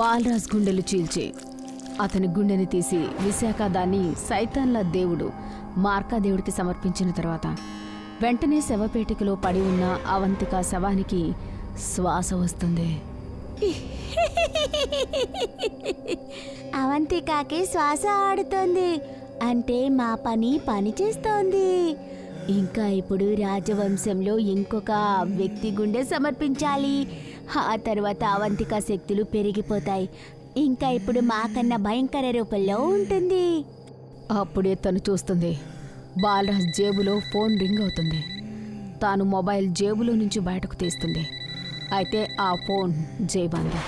బాలరాజ్ గుండెలు చీల్చి అతని గుండెని తీసి విశాఖ దాన్ని సైతాన్ల దేవుడు మార్కాదేవుడికి సమర్పించిన తర్వాత వెంటనే శవపేటికలో పడి ఉన్న అవంతిక శవానికి శ్వాస వస్తుంది. అవంతికకి శ్వాస ఆడుతోంది అంటే మా పని చేస్తోంది. ఇంకా ఇప్పుడు రాజవంశంలో ఇంకొక వ్యక్తి గుండె సమర్పించాలి. ఆ తర్వాత అవంతిక శక్తులు పెరిగిపోతాయి. ఇంకా ఇప్పుడు మాకన్నా భయంకర రూపంలో ఉంటుంది. అప్పుడే తను చూస్తుంది, బాలరాజ్ జేబులో ఫోన్ రింగ్ అవుతుంది. తాను మొబైల్ జేబులో నుంచి బయటకు తీస్తుంది. అయితే ఆ ఫోన్ జైవాన్ది.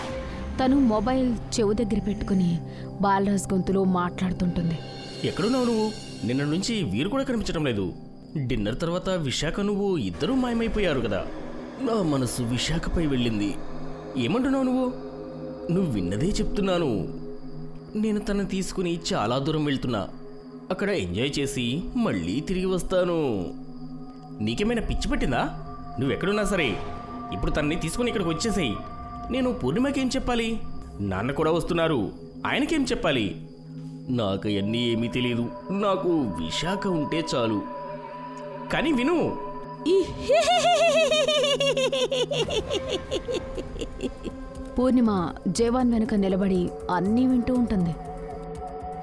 తను మొబైల్ చెవు దగ్గర పెట్టుకుని బాలరాజ్ గొంతులో మాట్లాడుతుంటుంది. ఎక్కడున్నావు నువ్వు? నిన్న నుంచి వీరు కూడా కనిపించడం లేదు. డిన్నర్ తర్వాత విశాఖ నువ్వు ఇద్దరూ మాయమైపోయారు కదా. నా మనసు విశాఖపై వెళ్ళింది. ఏమంటున్నావు నువ్వు? నువ్వు విన్నదే చెప్తున్నాను. నేను తనని తీసుకుని చాలా దూరం వెళ్తున్నా. అక్కడ ఎంజాయ్ చేసి మళ్ళీ తిరిగి వస్తాను. నీకేమైనా పిచ్చి పట్టిందా? నువ్వెక్కడున్నా సరే ఇప్పుడు తనని తీసుకుని ఇక్కడికి వచ్చేసేయి. నేను పూర్ణిమకేం చెప్పాలి? నాన్న కూడా వస్తున్నారు, ఆయనకేం చెప్పాలి? నాకు అన్నీ ఏమీ తెలియదు. నాకు విశాఖ ఉంటే చాలు. కానీ విను, పూర్ణిమ జైవాన్ వెనుక నిలబడి అన్నీ వింటూ ఉంటుంది.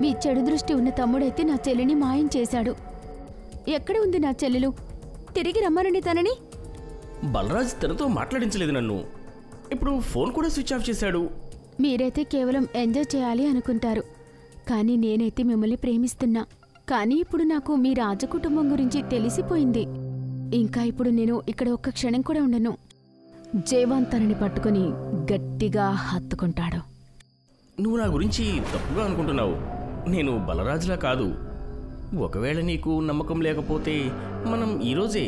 మీ చెడు దృష్టి ఉన్న తమ్ముడైతే నా చెల్లిని మాయం చేశాడు. ఎక్కడ ఉంది నా చెల్లెలు? తిరిగి రమ్మనండి తనని. బలరాజ్ తనతో మాట్లాడించలేదు నన్ను. ఇప్పుడు ఫోన్ కూడా స్విచ్ ఆఫ్ చేశాడు. మీరైతే కేవలం ఎంజాయ్ చేయాలి అనుకుంటారు, కానీ నేనైతే మిమ్మల్ని ప్రేమిస్తున్నా. కానీ ఇప్పుడు నాకు మీ రాజకుటుంబం గురించి తెలిసిపోయింది. ఇంకా ఇప్పుడు నేను ఇక్కడ ఒక్క క్షణం కూడా ఉండను. జైవాన్ తనని పట్టుకుని గట్టిగా హత్తుకుంటాడు. నువ్వు నా గురించి తప్పుగా అనుకుంటున్నావు. నేను బలరాజులా కాదు. ఒకవేళ నీకు నమ్మకం లేకపోతే ఈరోజే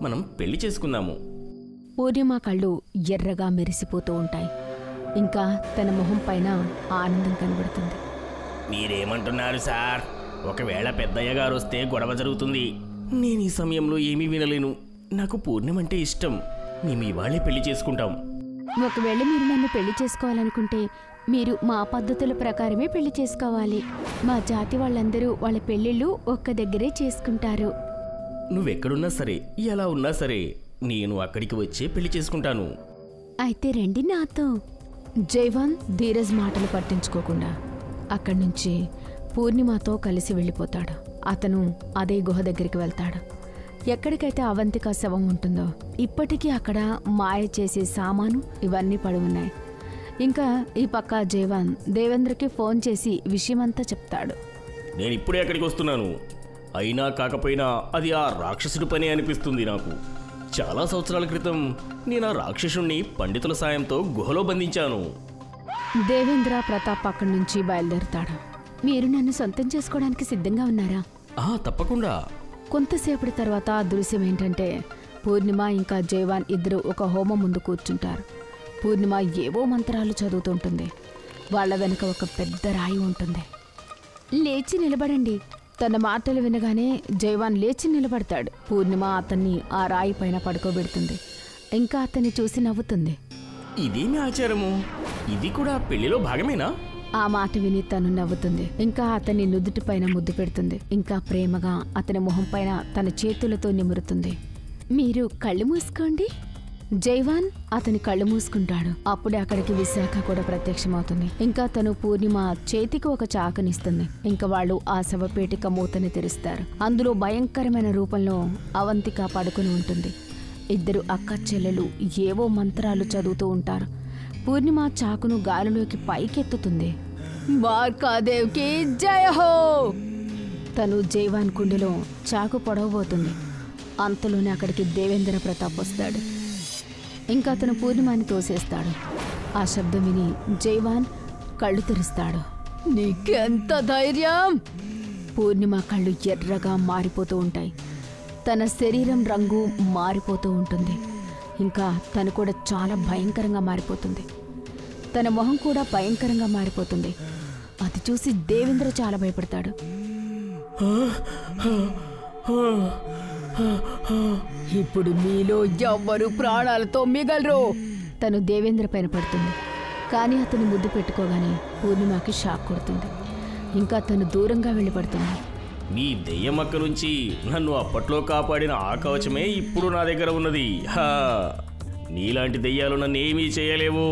మనం పెళ్లి చేసుకుందాము. పూర్ణిమ కళ్ళు ఎర్రగా మెరిసిపోతూ ఉంటాయి. ఇంకా తన మొహం పైన ఆనందం కనబడుతుంది. మీరేమంటున్నారు సార్? ఒకవేళ పెద్దయ్య గారు వస్తే గొడవ జరుగుతుంది. నేను ఈ సమయంలో ఏమీ వినలేను. నాకు పూర్ణిమంటే ఇష్టం. మేము ఇవాళే పెళ్లి చేసుకుంటాం. ఒకవేళ మీరు నన్ను పెళ్లి చేసుకోవాలనుకుంటే మీరు మా పద్ధతుల ప్రకారమే పెళ్లి చేసుకోవాలి. మా జాతి వాళ్ళందరూ వాళ్ళ పెళ్లిళ్ళు ఒక్క దగ్గరే చేసుకుంటారు. నువ్వెక్కడున్నా సరే, ఎలా ఉన్నా సరే, నేను అక్కడికి వచ్చే పెళ్లి చేసుకుంటాను. అయితే రండి నాతో. జైవాన్ ధీరజ్ మాటలు పట్టించుకోకుండా అక్కడి నుంచి పూర్ణిమతో కలిసి వెళ్ళిపోతాడు. అతను అదే గుహ దగ్గరికి వెళ్తాడు. ఎక్కడికైతే అవంతిక శవం ఉంటుందో ఇప్పటికీ అక్కడ మాయ చేసే సామాను ఇవన్నీ పడి ఉన్నాయి. ఇంకా ఈ పక్క జైవాన్ దేవేంద్రకి ఫోన్ చేసి విషయమంతా చెప్తాడు. నేను ఇప్పుడే అక్కడికి వస్తున్నాను. అయినా కాకపోయినా అది ఆ రాక్షసుడి పని అనిపిస్తుంది నాకు. చాలా సంవత్సరాల క్రితం నేను ఆ రాక్షసుణ్ణి పండితుల సాయంతో గుహలో బంధించాను. దేవేంద్ర ప్రతాప్ అక్కడి నుంచి బయలుదేరుతాడు. మీరు నన్ను సొంతం చేసుకోవడానికి సిద్ధంగా ఉన్నారా? తప్పకుండా. కొంతసేపటి తర్వాత దృశ్యం ఏంటంటే పూర్ణిమ ఇంకా జైవాన్ ఇద్దరు ఒక హోమం ముందు కూర్చుంటారు. పూర్ణిమ ఏవో మంత్రాలు చదువుతుంటుంది. వాళ్ళ వెనుక ఒక పెద్ద రాయి ఉంటుంది. లేచి నిలబడండి. తన మాటలు వినగానే జైవాన్ లేచి నిలబడతాడు. పూర్ణిమ అతన్ని ఆ రాయి పైన పడుకోబెడుతుంది. ఇంకా అతన్ని చూసి నవ్వుతుంది. ఇదేమి ఆచారము? ఇది కూడా పెళ్లిలో భాగమేనా? ఆ మాట విని తను నవ్వుతుంది. ఇంకా అతన్ని నుదుటి పైన ముద్దు పెడుతుంది. ఇంకా ప్రేమగా అతని మొహం పైన తన చేతులతో నిమురుతుంది. మీరు కళ్ళు మూసుకోండి. జైవాన్ అతని కళ్ళు మూసుకుంటాడు. అప్పుడే అక్కడికి విశాఖ కూడా ప్రత్యక్షమవుతుంది. ఇంకా తను పూర్ణిమ చేతికి ఒక చాకునిస్తుంది. ఇంకా వాళ్ళు ఆ శవపేటిక మూతని తెరుస్తారు. అందులో భయంకరమైన రూపంలో అవంతిక పడుకుని ఉంటుంది. ఇద్దరు అక్క చెల్లెలు ఏవో మంత్రాలు చదువుతూ ఉంటారు. పూర్ణిమ చాకును గాలిలోకి పైకెత్తుతుంది. మార్కాదేవ్కి జయ హో! తను జైవాన్ కుండెలో చాకు పొడవబోతుంది. అంతలోనే అక్కడికి దేవేంద్ర ప్రతాప్ వస్తాడు. ఇంకా అతను పూర్ణిమాని తోసేస్తాడు. ఆ శబ్దం విని జైవాన్ కళ్ళు తెరుస్తాడు. నీకెంత ధైర్యం! పూర్ణిమ కళ్ళు ఎర్రగా మారిపోతూ ఉంటాయి. తన శరీరం రంగు మారిపోతూ ఉంటుంది. ఇంకా తను కూడా చాలా భయంకరంగా మారిపోతుంది. తన మొహం కూడా భయంకరంగా మారిపోతుంది. అది చూసి దేవేంద్ర చాలా భయపడతాడు. ఇప్పుడు మీలో ఎవ్వరు ప్రాణాలతో మిగలరు. తను దేవేంద్ర పైన పడుతుంది. కానీ అతను ముద్దు పెట్టుకోగానే పూర్ణిమకి షాక్ కొడుతుంది. ఇంకా తను దూరంగా వెళ్ళిపడుతుంది. మీ దెయ్యమక్క నుంచి నన్ను అప్పట్లో కాపాడిన ఆ కవచమే ఇప్పుడు నా దగ్గర ఉన్నది. నీలాంటి దెయ్యాలు నన్ను ఏమీ చేయలేవు.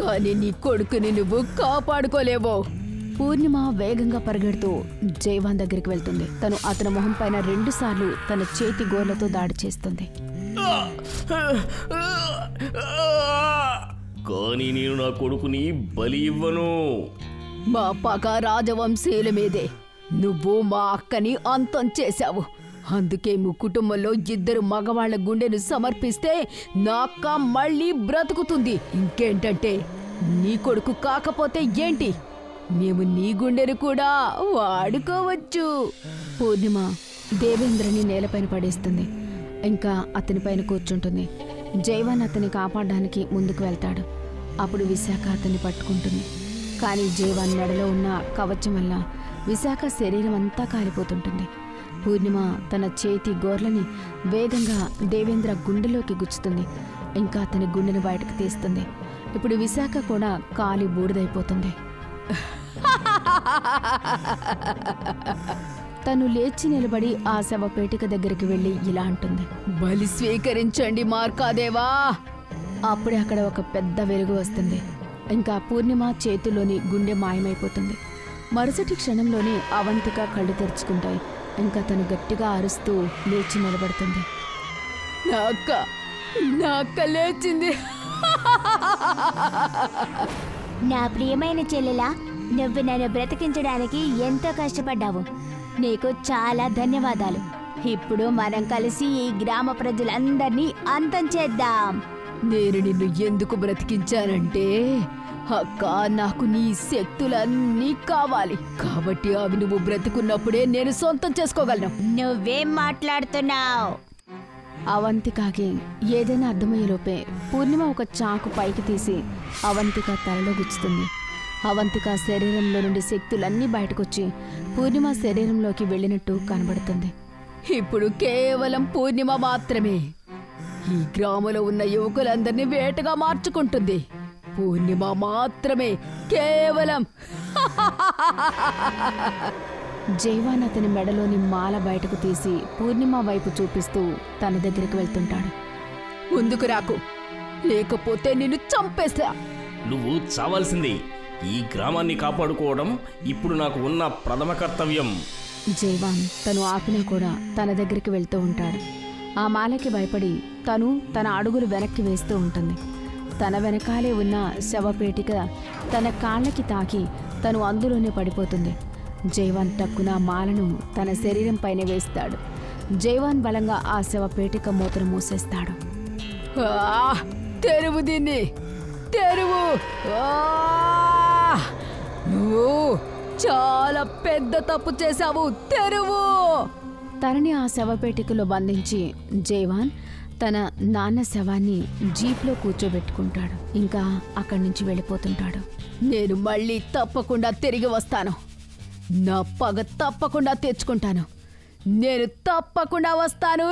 కానీ నీ కొడుకుని నువ్వు కాపాడుకోలేవో. పూర్ణిమ వేగంగా పరిగెడుతూ జైవాన్ దగ్గరికి వెళ్తుంది. తను అతని మొహం పైన 2 సార్లు తన చేతి గోర్లతో దాడి చేస్తుంది. కానీ నేను నా కొడుకుని బలి ఇవ్వను. మా పగ రాజవంశీయుల మీదే. నువ్వు మా అక్కని అంతం చేశావు. అందుకే మీ కుటుంబంలో 2 మగవాళ్ల గుండెను సమర్పిస్తే నా అక్క మళ్ళీ బ్రతుకుతుంది. ఇంకేంటంటే నీ కొడుకు కాకపోతే ఏంటి, మేము నీ గుండెను కూడా వాడుకోవచ్చు. పూర్ణిమ దేవేంద్రని నేలపైన పడేస్తుంది. ఇంకా అతనిపైన కూర్చుంటుంది. జైవాన్ అతన్ని కాపాడడానికి ముందుకు వెళ్తాడు. అప్పుడు విశాఖ అతన్ని పట్టుకుంటుంది. కానీ జైవాన్ మెడలో ఉన్న కవచం వల్ల విశాఖ శరీరం అంతా కాలిపోతుంటుంది. పూర్ణిమ తన చేతి గోర్లని వేగంగా దేవేంద్ర గుండెలోకి గుచ్చుతుంది. ఇంకా అతని గుండెను బయటకు తీస్తుంది. ఇప్పుడు విశాఖ కూడా కాలి బూడిదైపోతుంది. తను లేచి నిలబడి ఆ శవపేటిక దగ్గరికి వెళ్ళి ఇలా అంటుంది, బలి స్వీకరించండి మార్కాదేవా. అప్పుడే అక్కడ ఒక పెద్ద వెలుగు వస్తుంది. ఇంకా పూర్ణిమ చేతిలోని గుండె మాయమైపోతుంది. మరుసటి క్షణంలోనే అవంతిక కళ్ళు తెరుచుకుంటాయి. ఇంకా తను గట్టిగా అరుస్తూ లేచి నిలబడుతుంది. నా అక్క లేచింది. నా ప్రియమైన చెల్లెలా, నువ్వు నన్ను బ్రతికించడానికి ఎంతో కష్టపడ్డావు. నీకు చాలా ధన్యవాదాలు. ఇప్పుడు మనం కలిసి ఈ గ్రామ ప్రజలందరినీ అంతం చేద్దాం. నేను నిన్ను ఎందుకు బ్రతికించానంటే అక్క, నాకు నీ శక్తులన్నీ కావాలి. కాబట్టి అవి నువ్వు బ్రతుకున్నప్పుడే నేను సొంతం చేసుకోగలను. నువ్వేం మాట్లాడుతున్నావు? అవంతికకి ఏదైనా అర్థమయ్యేలోపే పూర్ణిమ ఒక చాకు పైకి తీసి అవంతిక తలలో గుచ్చుతుంది. అవంతిక శరీరంలో నుండి శక్తులన్నీ బయటకొచ్చి పూర్ణిమ శరీరంలోకి వెళ్ళినట్టు కనబడుతుంది. ఇప్పుడు కేవలం పూర్ణిమ మాత్రమే ఈ గ్రామంలో ఉన్న యువకులందరినీ వేటగా మార్చుకుంటుంది. పూర్ణిమ మాత్రమే, కేవలం. జైవాన్ అతని మెడలోని మాల బయటకు తీసి పూర్ణిమ వైపు చూపిస్తూ తన దగ్గరికి వెళ్తుంటాడు. ముందుకు రాకు, లేకపోతే నిన్ను చంపేస్తా. నువ్వు చావాల్సింది. ఈ గ్రామాన్ని కాపాడుకోవడం ఇప్పుడు నాకు ఉన్న ప్రథమ కర్తవ్యం. జైవాన్ తను ఆపినా కూడా తన దగ్గరికి వెళ్తూ ఉంటాడు. ఆ మాలకి భయపడి తను తన అడుగులు వెనక్కి వేస్తూ ఉంటుంది. తన వెనకాలే ఉన్న శవపేటిక తన కాళ్ళకి తాకి తను అందులోనే పడిపోతుంది. జైవాన్ టక్కున మాలను తన శరీరం పైన వేస్తాడు. జైవాన్ బలంగా ఆ శవపేటిక మూతను మూసేస్తాడు. తెరువు దీన్ని, తెరువు. నువ్వు చాలా పెద్ద తప్పు చేశావు, తెరువు. తనని ఆ శవపేటికలో బంధించి జైవాన్ తన నాన్న శవాన్ని జీప్లో కూర్చోబెట్టుకుంటాడు. ఇంకా అక్కడి నుంచి వెళ్ళిపోతుంటాడు. నేను మళ్ళీ తప్పకుండా తిరిగి వస్తాను. నా పగ తప్పకుండా తెచ్చుకుంటాను. నేను తప్పకుండా వస్తాను.